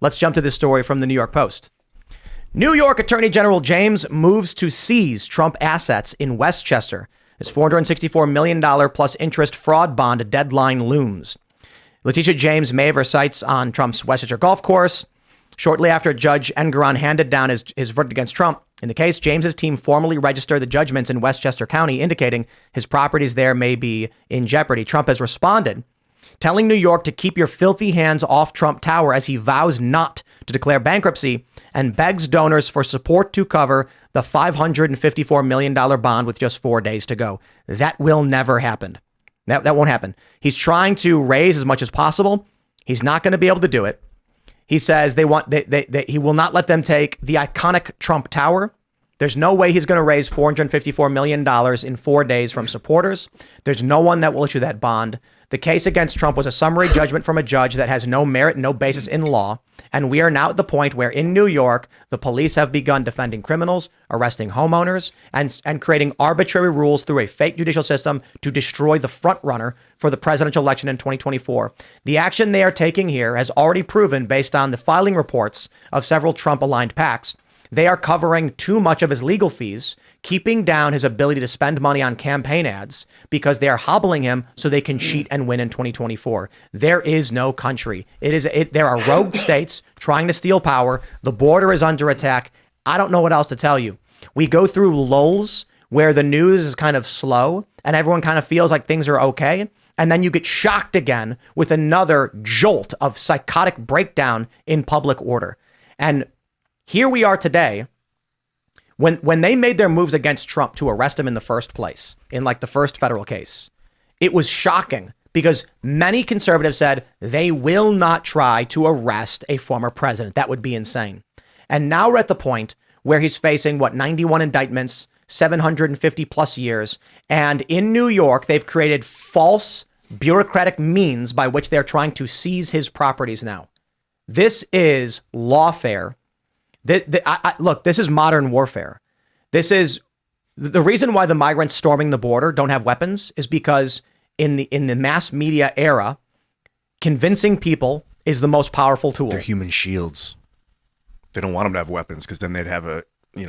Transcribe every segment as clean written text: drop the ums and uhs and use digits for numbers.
Let's jump to this story from the New York Post. New York Attorney General James moves to seize Trump assets in Westchester. His $464 million plus interest fraud bond deadline looms. Letitia James may have her sights on Trump's Westchester golf course. Shortly after Judge Engoron handed down his verdict against Trump in the case, James's team formally registered the judgments in Westchester County, indicating his properties there may be in jeopardy. Trump has responded, telling New York to keep your filthy hands off Trump Tower as he vows not to declare bankruptcy and begs donors for support to cover the $554 million bond with just 4 days to go. That will never happen. That won't happen. He's trying to raise as much as possible. He's not going to be able to do it. He says he will not let them take the iconic Trump Tower. There's no way he's going to raise $454 million in 4 days from supporters. There's no one that will issue that bond. The case against Trump was a summary judgment from a judge that has no merit, no basis in law. And we are now at the point where in New York, the police have begun defending criminals, arresting homeowners, and creating arbitrary rules through a fake judicial system to destroy the front runner for the presidential election in 2024. The action they are taking here has already proven, based on the filing reports of several Trump-aligned PACs, they are covering too much of his legal fees, keeping down his ability to spend money on campaign ads because they are hobbling him so they can cheat and win in 2024. There is no country. There are rogue states trying to steal power. The border is under attack. I don't know what else to tell you. We go through lulls where the news is kind of slow and everyone kind of feels like things are okay. And then you get shocked again with another jolt of psychotic breakdown in public order. And here we are today, when they made their moves against Trump to arrest him in the first place, in like the first federal case, it was shocking because many conservatives said they will not try to arrest a former president. That would be insane. And now we're at the point where he's facing, 91 indictments, 750 plus years. And in New York, they've created false bureaucratic means by which they're trying to seize his properties now. This is lawfare. Look, this is modern warfare. This is the reason why the migrants storming the border don't have weapons is because in the mass media era, convincing people is the most powerful tool. They're human shields. They don't want them to have weapons because then they'd have a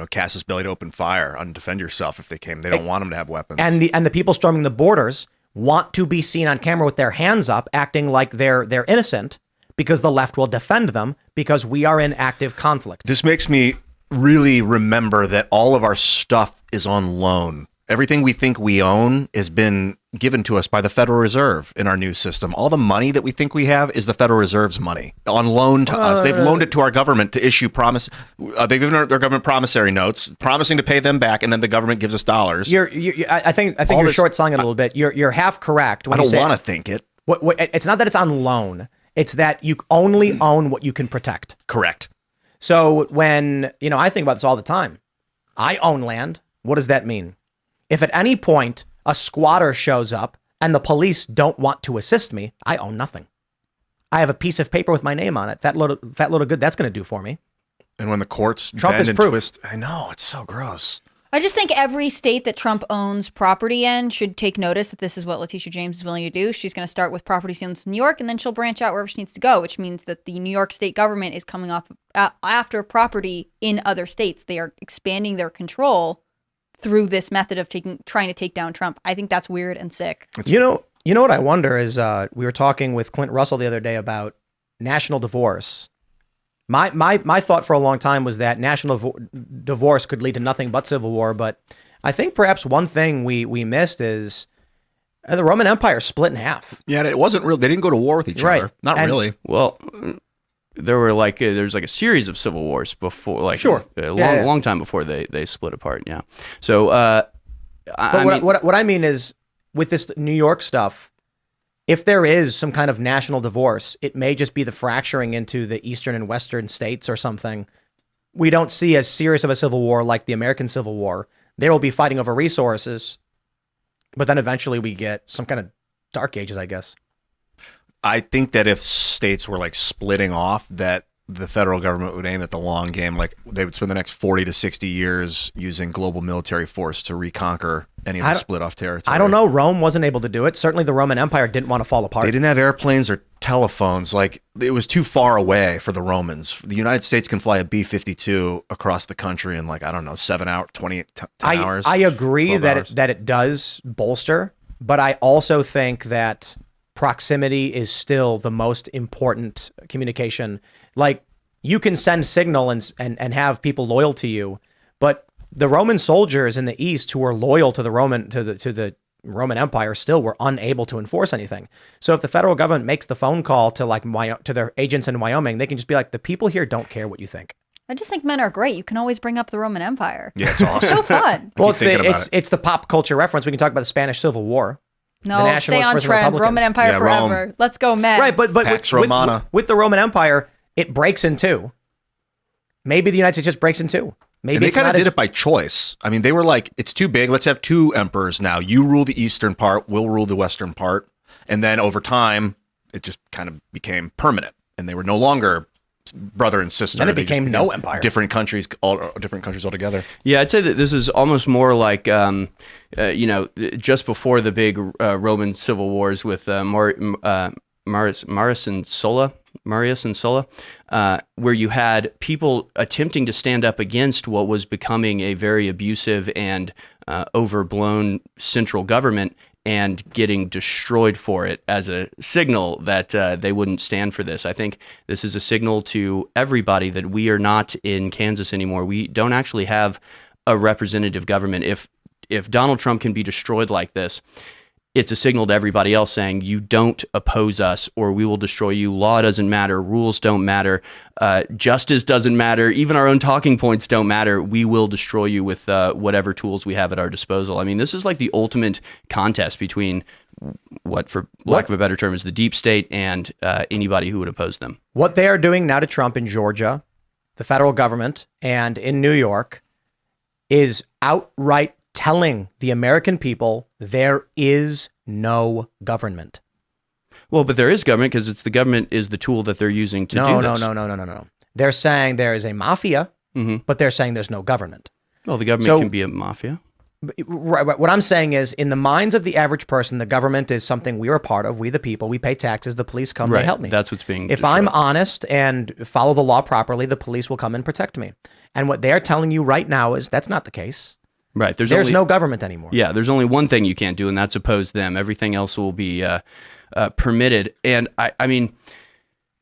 casus belli to open fire and defend yourself if they came. They don't want them to have weapons. And the people storming the borders want to be seen on camera with their hands up, acting like they're innocent, because the left will defend them because we are in active conflict. This makes me really remember that all of our stuff is on loan. Everything we think we own has been given to us by the Federal Reserve in our new system. All the money that we think we have is the Federal Reserve's money on loan to us. They've loaned it to our government to issue they've given their government promissory notes, promising to pay them back, and then the government gives us dollars. I think you're short selling it a little bit. You're half correct. I don't want to think it. It's not that it's on loan. It's that you only own what you can protect. Correct. So when, I think about this all the time. I own land. What does that mean? If at any point a squatter shows up and the police don't want to assist me, I own nothing. I have a piece of paper with my name on it. Fat load of good that's going to do for me. And when the courts Trump bend is and proof. twist, I know, it's so gross. I just think every state that Trump owns property in should take notice that this is what Letitia James is willing to do. She's going to start with property sales in New York, and then she'll branch out wherever she needs to go, which means that the New York state government is coming off after property in other states. They are expanding their control through this method of trying to take down Trump. I think that's weird and sick. You know what I wonder is we were talking with Clint Russell the other day about national divorce. My thought for a long time was that national divorce could lead to nothing but civil war. But I think perhaps one thing we missed is the Roman Empire split in half. Yeah, it wasn't real. They didn't go to war with each other. Not really. Well, there's a series of civil wars before, sure, a long time before they split apart. Yeah. So, what I mean is with this New York stuff, if there is some kind of national divorce, it may just be the fracturing into the eastern and western states or something. We don't see as serious of a civil war like the American Civil War. There will be fighting over resources, but then eventually we get some kind of dark ages, I guess. I think that if states were like splitting off, that the federal government would aim at the long game. Like they would spend the next 40 to 60 years using global military force to reconquer any of the split off territory. I don't know. Rome wasn't able to do it. Certainly the Roman Empire didn't want to fall apart. They didn't have airplanes or telephones. Like it was too far away for the Romans. The United States can fly a B-52 across the country in like, I don't know, 7 hours, 10 hours. I agree that hours. that it does bolster, but I also think that proximity is still the most important communication. Like you can send signal and have people loyal to you, but the Roman soldiers in the East who were loyal to the Roman Empire still were unable to enforce anything. So if the federal government makes the phone call to to their agents in Wyoming, they can just be like, the people here don't care what you think. I just think men are great. You can always bring up the Roman Empire. Yeah, it's awesome. So fun. Well, it's the pop culture reference. We can talk about the Spanish Civil War. No, Nationalists stay on versus trend. Republicans. Roman Empire Yeah, forever. Rome. Let's go, men. Right, but Pax Romana. with the Roman Empire, it breaks in two. Maybe the United States just breaks in two. Maybe And they it's kind of not did as- it by choice. I mean, they were like, it's too big. Let's have 2 emperors now. You rule the eastern part. We'll rule the western part. And then over time, it just kind of became permanent. And they were no longer brother and sister. Then it They just became no empire. Different countries altogether. Yeah, I'd say that this is almost more like, just before the big Roman civil wars with Marius and Sulla, where you had people attempting to stand up against what was becoming a very abusive and overblown central government and getting destroyed for it as a signal that they wouldn't stand for this. I think this is a signal to everybody that we are not in Kansas anymore. We don't actually have a representative government. If Donald Trump can be destroyed like this, it's a signal to everybody else saying, you don't oppose us or we will destroy you. Law doesn't matter. Rules don't matter. Justice doesn't matter. Even our own talking points don't matter. We will destroy you with whatever tools we have at our disposal. I mean, this is like the ultimate contest between what, for lack of a better term, is the deep state and anybody who would oppose them. What they are doing now to Trump in Georgia, the federal government, and in New York is outright telling the American people there is no government. Well, but there is government because it's the government is the tool that they're using to do this. No. They're saying there is a mafia, but they're saying there's no government. Well, the government can be a mafia. Right. What I'm saying is, in the minds of the average person, the government is something we are a part of. We, the people, we pay taxes. The police come, they help me. That's what's being If destroyed. I'm honest and follow the law properly, the police will come and protect me. And what they're telling you right now is that's not the case. Right. There's only, no government anymore. Yeah, there's only one thing you can't do, and that's oppose them. Everything else will be permitted. And I mean,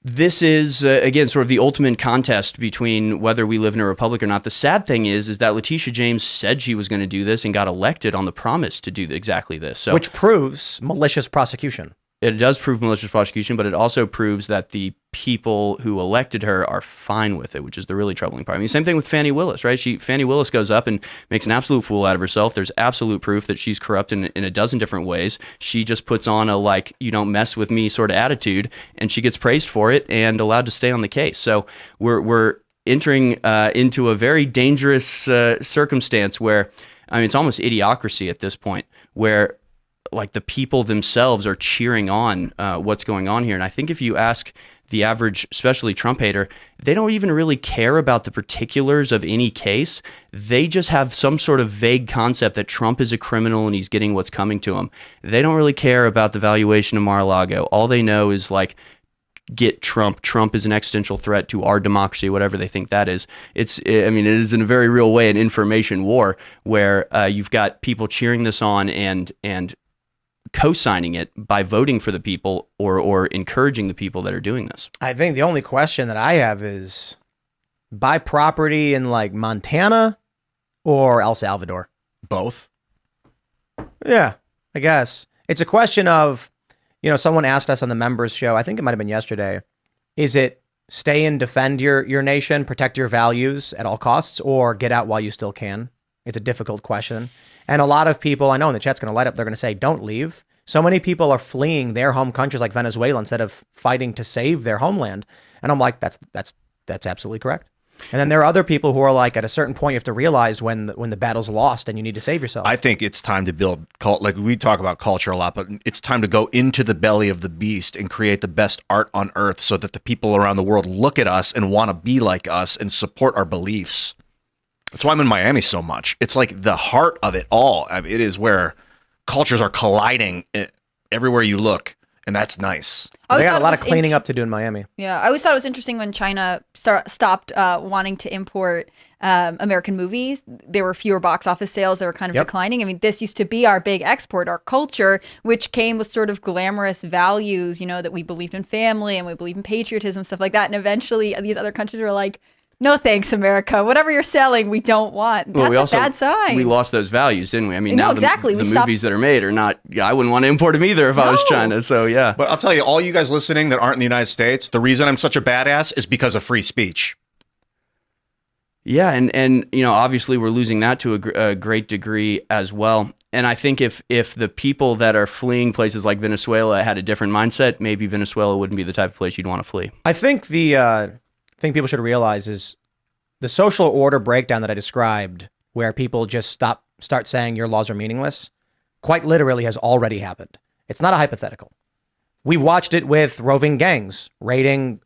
this is, again, sort of the ultimate contest between whether we live in a republic or not. The sad thing is that Letitia James said she was going to do this and got elected on the promise to do exactly this. So Which proves malicious prosecution. it does prove malicious prosecution, but it also proves that the people who elected her are fine with it, which is the really troubling part. I mean, same thing with Fani Willis, right? Fani Willis goes up and makes an absolute fool out of herself. There's absolute proof that she's corrupt in a dozen different ways. She just puts on a, like, you don't mess with me sort of attitude, and she gets praised for it and allowed to stay on the case. So we're entering into a very dangerous circumstance where, I mean, it's almost idiocracy at this point, where like the people themselves are cheering on what's going on here. And I think if you ask the average, especially Trump hater, they don't even really care about the particulars of any case. They just have some sort of vague concept that Trump is a criminal and he's getting what's coming to him. They don't really care about the valuation of Mar-a-Lago. All they know is like, get Trump. Trump is an existential threat to our democracy, whatever they think that is. It is in a very real way an information war where you've got people cheering this on and co-signing it by voting for the people or encouraging the people that are doing this. I think the only question that I have is buy property in like Montana or El Salvador. Both. Yeah, I guess. It's a question of, someone asked us on the members show, I think it might have been yesterday, is it stay and defend your nation, protect your values at all costs, or get out while you still can? It's a difficult question. And a lot of people, I know in the chat's going to light up, they're going to say, don't leave. So many people are fleeing their home countries like Venezuela instead of fighting to save their homeland. And I'm like, that's absolutely correct. And then there are other people who are like, at a certain point, you have to realize when the battle's lost and you need to save yourself. I think it's time to build cult. Like we talk about culture a lot, but it's time to go into the belly of the beast and create the best art on earth so that the people around the world look at us and want to be like us and support our beliefs. That's why I'm in Miami so much. It's like the heart of it all. I mean, it is where cultures are colliding everywhere you look. And that's nice. They got a lot of cleaning up to do in Miami. Yeah, I always thought it was interesting when China stopped wanting to import American movies. There were fewer box office sales. They were kind of declining. I mean, this used to be our big export, our culture, which came with sort of glamorous values, that we believed in family and we believed in patriotism, stuff like that. And eventually these other countries were like, no thanks, America. Whatever you're selling, we don't want. That's a bad sign. We lost those values, didn't we? I mean, No, now exactly. the We movies that are made are not. I wouldn't want to import them either if I was China. So yeah. But I'll tell you, all you guys listening that aren't in the United States, the reason I'm such a badass is because of free speech. Yeah, and obviously we're losing that to a great degree as well. And I think if the people that are fleeing places like Venezuela had a different mindset, maybe Venezuela wouldn't be the type of place you'd want to flee. I think the thing people should realize is the social order breakdown that I described, where people just start saying your laws are meaningless, quite literally has already happened. It's not a hypothetical. We've watched it with roving gangs raiding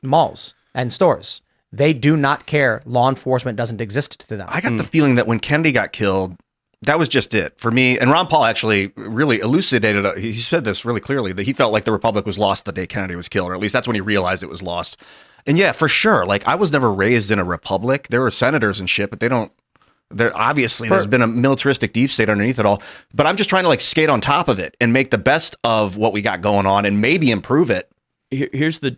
malls and stores. They do not care. Law enforcement doesn't exist to them. I got the feeling that when Kennedy got killed, that was just it for me. And Ron Paul actually really elucidated. He said this really clearly, that he felt like the republic was lost the day Kennedy was killed, or at least that's when he realized it was lost. And yeah, for sure. Like, I was never raised in a republic. There were senators and shit, but there's been a militaristic deep state underneath it all. But I'm just trying to skate on top of it and make the best of what we got going on and maybe improve it. Here's the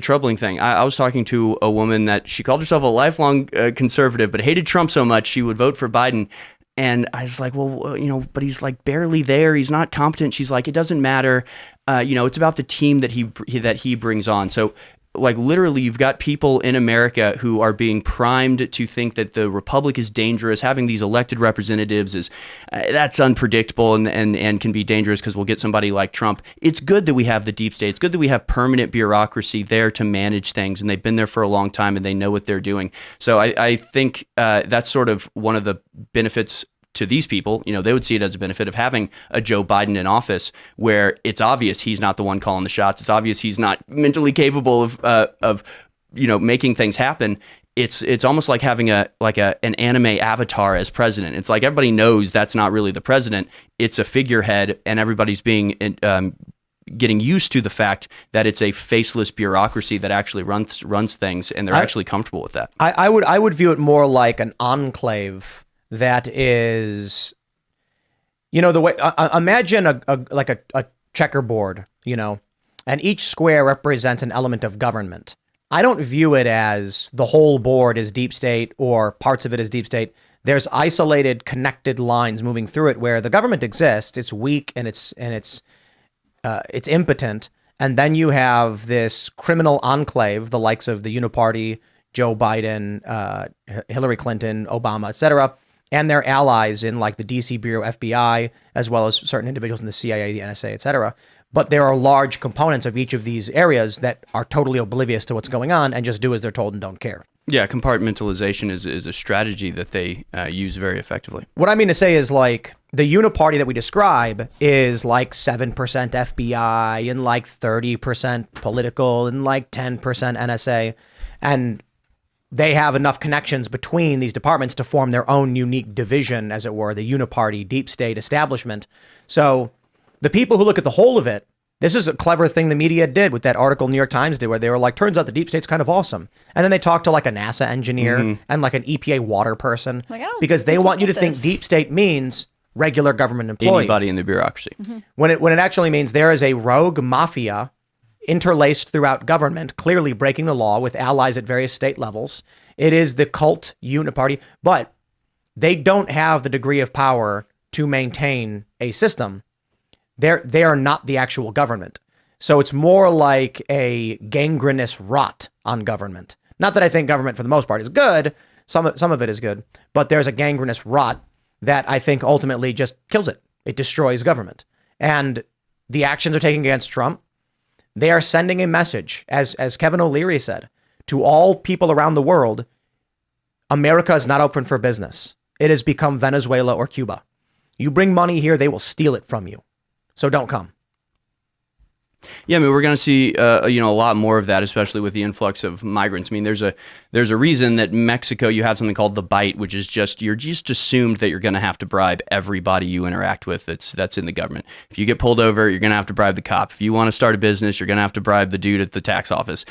troubling thing. I was talking to a woman that she called herself a lifelong conservative, but hated Trump so much she would vote for Biden. And I was like, well, but he's barely there. He's not competent. She's like, it doesn't matter. It's about the team that he brings on. So literally, you've got people in America who are being primed to think that the republic is dangerous. Having these elected representatives is that's unpredictable and can be dangerous because we'll get somebody like Trump. It's good that we have the deep state. It's good that we have permanent bureaucracy there to manage things, and they've been there for a long time and they know what they're doing. So I think that's sort of one of the benefits to these people. They would see it as a benefit of having a Joe Biden in office, where it's obvious he's not the one calling the shots. It's obvious he's not mentally capable of making things happen. It's almost like having an anime avatar as president. It's like everybody knows that's not really the president. It's a figurehead, and everybody's getting used to the fact that it's a faceless bureaucracy that actually runs things, and they're actually comfortable with that. I would view it more like an enclave that is, the way, imagine a checkerboard, and each square represents an element of government. I don't view it as the whole board is deep state or parts of it is deep state. There's isolated, connected lines moving through it where the government exists. It's weak and it's impotent. And then you have this criminal enclave, the likes of the Uniparty, Joe Biden, Hillary Clinton, Obama, etc., and their allies in the DC Bureau, FBI, as well as certain individuals in the CIA, the NSA, et cetera. But there are large components of each of these areas that are totally oblivious to what's going on and just do as they're told and don't care. Yeah, compartmentalization is a strategy that they use very effectively. What I mean to say is the uniparty that we describe is 7% FBI and 30% political and 10% NSA. And they have enough connections between these departments to form their own unique division, as it were, the uniparty deep state establishment. So the people who look at the whole of it, this is a clever thing the media did with that article New York Times did, where they were like, turns out the deep state's kind of awesome. And then they talked to a NASA engineer and an EPA water person, because they want you to think deep state means regular government employee. Anybody in the bureaucracy. Mm-hmm. When it actually means there is a rogue mafia interlaced throughout government, clearly breaking the law with allies at various state levels. It is the cult uniparty, but they don't have the degree of power to maintain a system. They are not the actual government. So it's more like a gangrenous rot on government. Not that I think government for the most part is good. Some of it is good, but there's a gangrenous rot that I think ultimately just kills it. It destroys government. And the actions are taken against Trump. They are sending a message, as Kevin O'Leary said, to all people around the world. America is not open for business. It has become Venezuela or Cuba. You bring money here, they will steal it from you. So don't come. Yeah, I mean, we're going to see, a lot more of that, especially with the influx of migrants. I mean, there's a reason that Mexico, you have something called the bite, which is you're just assumed that you're going to have to bribe everybody you interact with that's in the government. If you get pulled over, you're going to have to bribe the cop. If you want to start a business, you're going to have to bribe the dude at the tax office.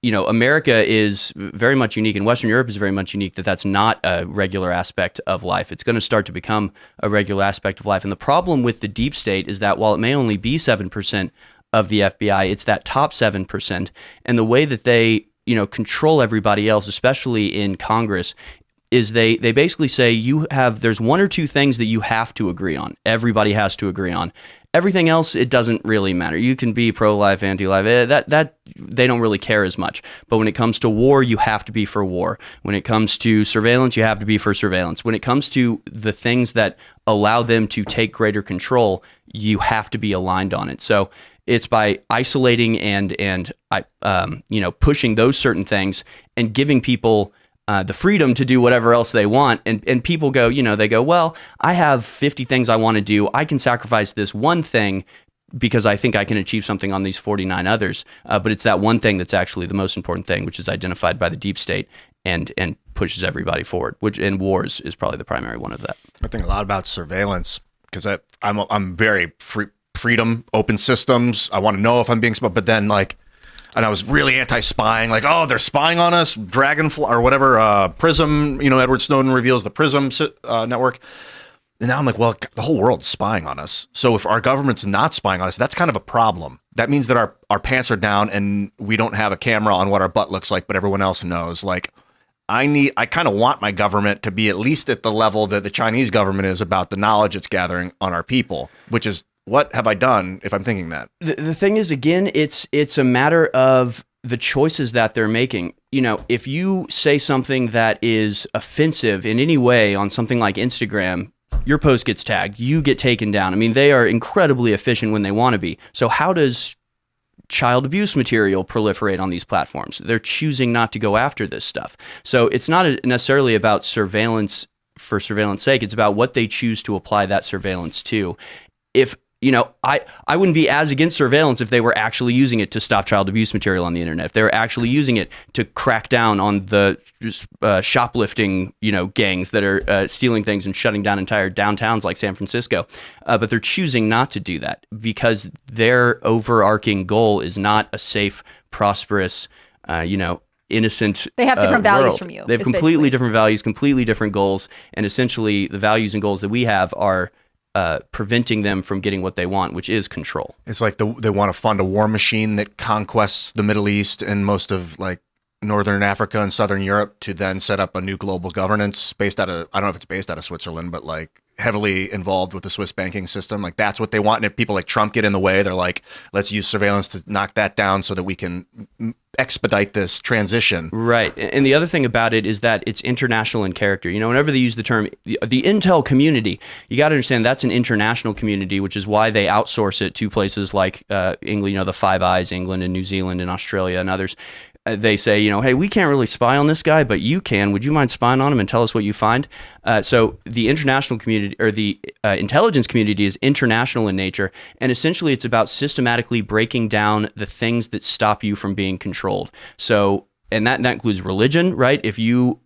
America is very much unique, and Western Europe is very much unique that's not a regular aspect of life. It's going to start to become a regular aspect of life. And the problem with the deep state is that while it may only be 7% of the FBI, it's that top 7%. And the way that they, control everybody else, especially in Congress, is they basically say there's one or two things that you have to agree on. Everybody has to agree on. Everything else, it doesn't really matter. You can be pro-life, anti-life. That they don't really care as much. But when it comes to war, you have to be for war. When it comes to surveillance, you have to be for surveillance. When it comes to the things that allow them to take greater control, you have to be aligned on it. So it's by isolating and pushing those certain things and giving people the freedom to do whatever else they want. And people go, they go, well, I have 50 things I want to do. I can sacrifice this one thing because I think I can achieve something on these 49 others. But it's that one thing that's actually the most important thing, which is identified by the deep state and pushes everybody forward, and wars is probably the primary one of that. I think a lot about surveillance because I'm very freedom, open systems. I want to know if I'm being, but then and I was really anti-spying, they're spying on us, Dragonfly or whatever, Prism, Edward Snowden reveals the Prism network. And now I'm like, well, the whole world's spying on us. So if our government's not spying on us, that's kind of a problem. That means that our pants are down and we don't have a camera on what our butt looks like, but everyone else knows. I kind of want my government to be at least at the level that the Chinese government is about the knowledge it's gathering on our people, which is, what have I done if I'm thinking that? The thing is, again, it's a matter of the choices that they're making. If you say something that is offensive in any way on something like Instagram, your post gets tagged, you get taken down. I mean, they are incredibly efficient when they want to be. So how does child abuse material proliferate on these platforms? They're choosing not to go after this stuff. So it's not necessarily about surveillance for surveillance sake. It's about what they choose to apply that surveillance to. If I wouldn't be as against surveillance if they were actually using it to stop child abuse material on the internet. If they were actually using it to crack down on the shoplifting, gangs that are stealing things and shutting down entire downtowns like San Francisco. But they're choosing not to do that because their overarching goal is not a safe, prosperous, innocent. They have different values world. from you. They have completely different values, completely different goals. And essentially the values and goals that we have are preventing them from getting what they want, which is control. It's like they want to fund a war machine that conquests the Middle East and most of Northern Africa and Southern Europe to then set up a new global governance based out of, I don't know if it's based out of Switzerland, but heavily involved with the Swiss banking system. That's what they want. And if people like Trump get in the way, they're like, let's use surveillance to knock that down so that we can expedite this transition. Right. And the other thing about it is that it's international in character. Whenever they use the term the intel community, you got to understand that's an international community, which is why they outsource it to places like England, the Five Eyes, England and New Zealand and Australia and others. They say, hey, we can't really spy on this guy, but you can. Would you mind spying on him and tell us what you find? So the international community or the intelligence community is international in nature. And essentially it's about systematically breaking down the things that stop you from being controlled. So, and that includes religion, right? If you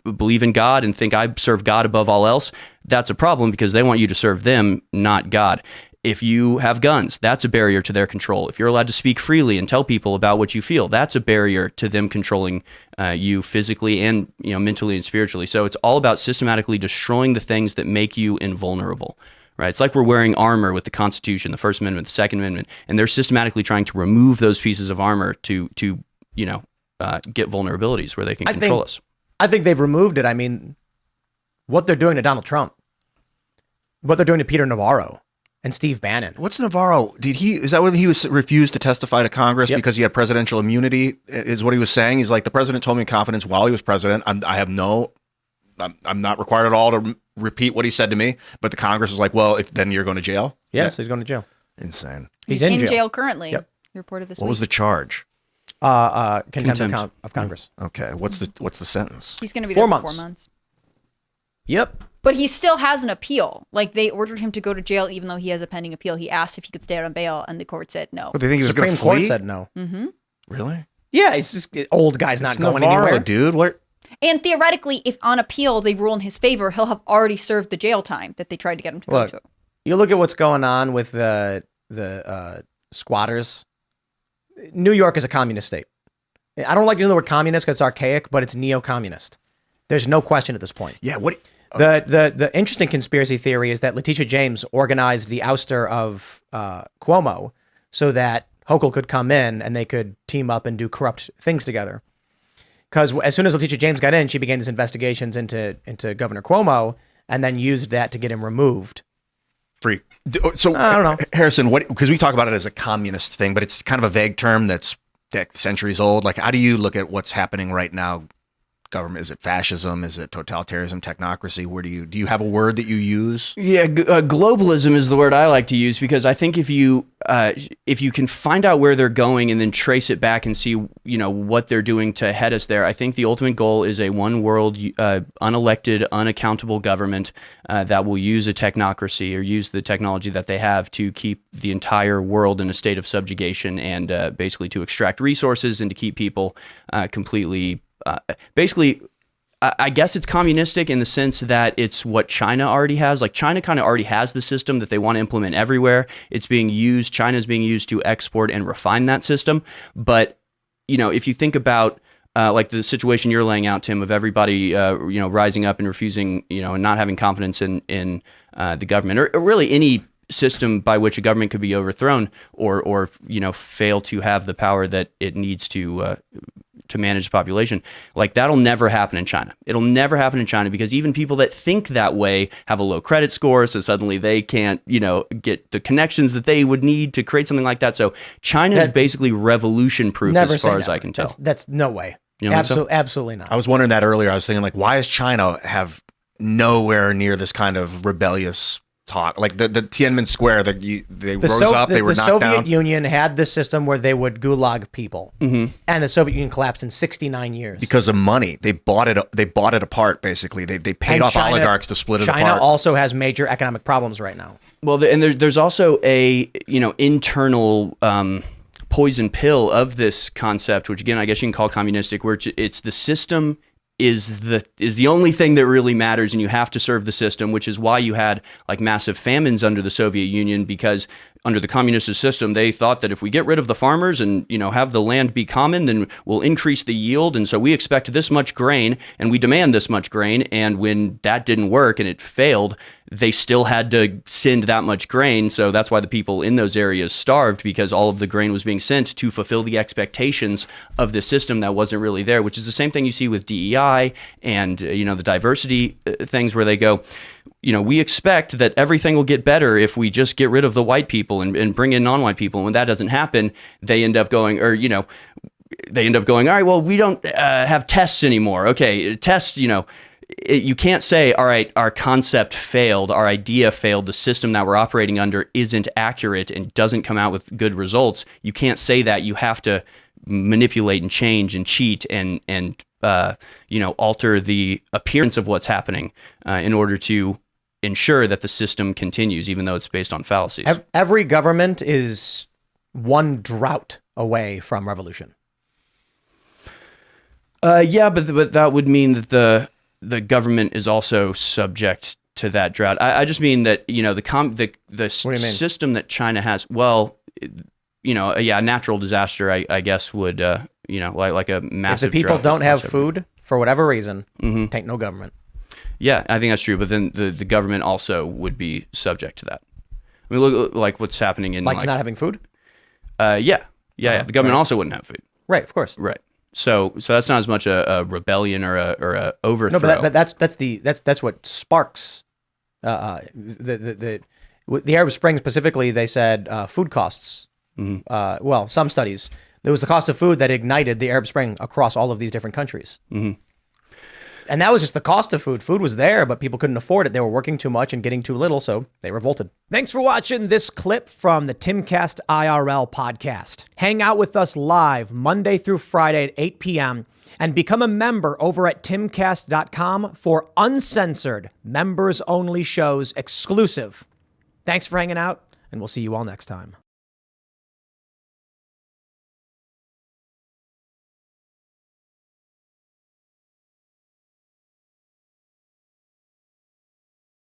believe in God and think I serve God above all else, that's a problem because they want you to serve them, not God. If you have guns, that's a barrier to their control. If you're allowed to speak freely and tell people about what you feel, that's a barrier to them controlling you physically and mentally and spiritually. So it's all about systematically destroying the things that make you invulnerable. Right? It's like we're wearing armor with the Constitution, the First Amendment, the Second Amendment, and they're systematically trying to remove those pieces of armor to get vulnerabilities where they can control us. I think they've removed it. I mean, what they're doing to Donald Trump, what they're doing to Peter Navaro. And Steve Bannon. What's Navaro? Is that when he was refused to testify to Congress because he had presidential immunity? Is what he was saying? He's like, the president told me in confidence while he was president, I'm not required at all to repeat what he said to me. But the Congress is like, well, then you're going to jail. Yes, he's going to jail. Insane. He's in jail currently. Yep. He reported this What week. was the charge? contempt of Congress. Okay, what's the sentence? He's going to be 4 there months. for 4 months. Yep. But he still has an appeal. Like, they ordered him to go to jail even though he has a pending appeal. He asked if he could stay out on bail, and the court said no. But they think he was going Supreme to Court flee? said no. Really? Yeah, it's just old guy's not It's going Navaro, anywhere. dude. What? And theoretically, if on appeal they rule in his favor, he'll have already served the jail time that they tried to get him to Look, go to. You look at what's going on with the squatters. New York is a communist state. I don't like using the word communist because it's archaic, but it's neo-communist. There's no question at this point. Yeah. What? The interesting conspiracy theory is that Letitia James organized the ouster of Cuomo so that Hochul could come in and they could team up and do corrupt things together. Because as soon as Letitia James got in, she began these investigations into Governor Cuomo and then used that to get him removed. Free. So I don't know. Harrison, what? Because we talk about it as a communist thing, but it's kind of a vague term that's centuries old. Like, how do you look at what's happening right now? Government, is it fascism? Is it totalitarianism? Technocracy? Where do you have a word that you use? Yeah, globalism is the word I like to use because I think if you can find out where they're going and then trace it back and see what they're doing to head us there, I think the ultimate goal is a one world, unelected, unaccountable government that will use a technocracy or use the technology that they have to keep the entire world in a state of subjugation and basically to extract resources and to keep people completely. Basically, I guess it's communistic in the sense that it's what China already has. Like, China kind of already has the system that they want to implement everywhere. It's being used, China's being used to export and refine that system. But, if you think about like the situation you're laying out, Tim, of everybody, rising up and refusing, and not having confidence in the government or really any system by which a government could be overthrown or fail to have the power that it needs to manage the population, like that'll never happen in China. It'll never happen in China because even people that think that way have a low credit score, so suddenly they can't, get the connections that they would need to create something like that. So China is basically revolution proof as far as I can tell. That's no way. You don't think so? Absolutely not. I was wondering that earlier. I was thinking, like, why does China have nowhere near this kind of rebellious talk? Like the Tiananmen Square, they rose up, they were knocked down. The Soviet Union had this system where they would gulag people, and the Soviet Union collapsed in 69 years because of money. They bought it apart. Basically, they paid off oligarchs to split it apart. China also has major economic problems right now. Well, and there's also a internal poison pill of this concept, which again I guess you can call communistic, where it's the system is the only thing that really matters, and you have to serve the system, which is why you had like massive famines under the Soviet Union, because under the communist system they thought that if we get rid of the farmers and have the land be common, then we'll increase the yield, and so we expect this much grain and we demand this much grain, and when that didn't work and it failed, they still had to send that much grain. So that's why the people in those areas starved, because all of the grain was being sent to fulfill the expectations of the system that wasn't really there, which is the same thing you see with DEI and, the diversity things where they go, we expect that everything will get better if we just get rid of the white people and bring in non-white people. And when that doesn't happen, they end up going, all right, well, we don't have tests anymore. Okay, tests, you can't say, all right, our concept failed, our idea failed, the system that we're operating under isn't accurate and doesn't come out with good results. You can't say that. You have to manipulate and change and cheat and alter the appearance of what's happening in order to ensure that the system continues, even though it's based on fallacies. Every government is one drought away from revolution. Yeah, but that would mean that the government is also subject to that drought. I just mean that the system that China has. Well, a natural disaster, I guess would like a massive. If the people drought don't have across food for whatever reason, take no government. Yeah, I think that's true. But then the government also would be subject to that. I mean, look like what's happening in like not having food. Yeah. The government also wouldn't have food. Right, of course. Right. So that's not as much a rebellion or a overthrow. No, but that's what sparks the Arab Spring specifically. They said food costs. Well, some studies, there was the cost of food that ignited the Arab Spring across all of these different countries. And that was just the cost of food. Food was there, but people couldn't afford it. They were working too much and getting too little, so they revolted. Thanks for watching this clip from the Timcast IRL podcast. Hang out with us live Monday through Friday at 8 p.m. and become a member over at timcast.com for uncensored, members-only shows exclusive. Thanks for hanging out, and we'll see you all next time.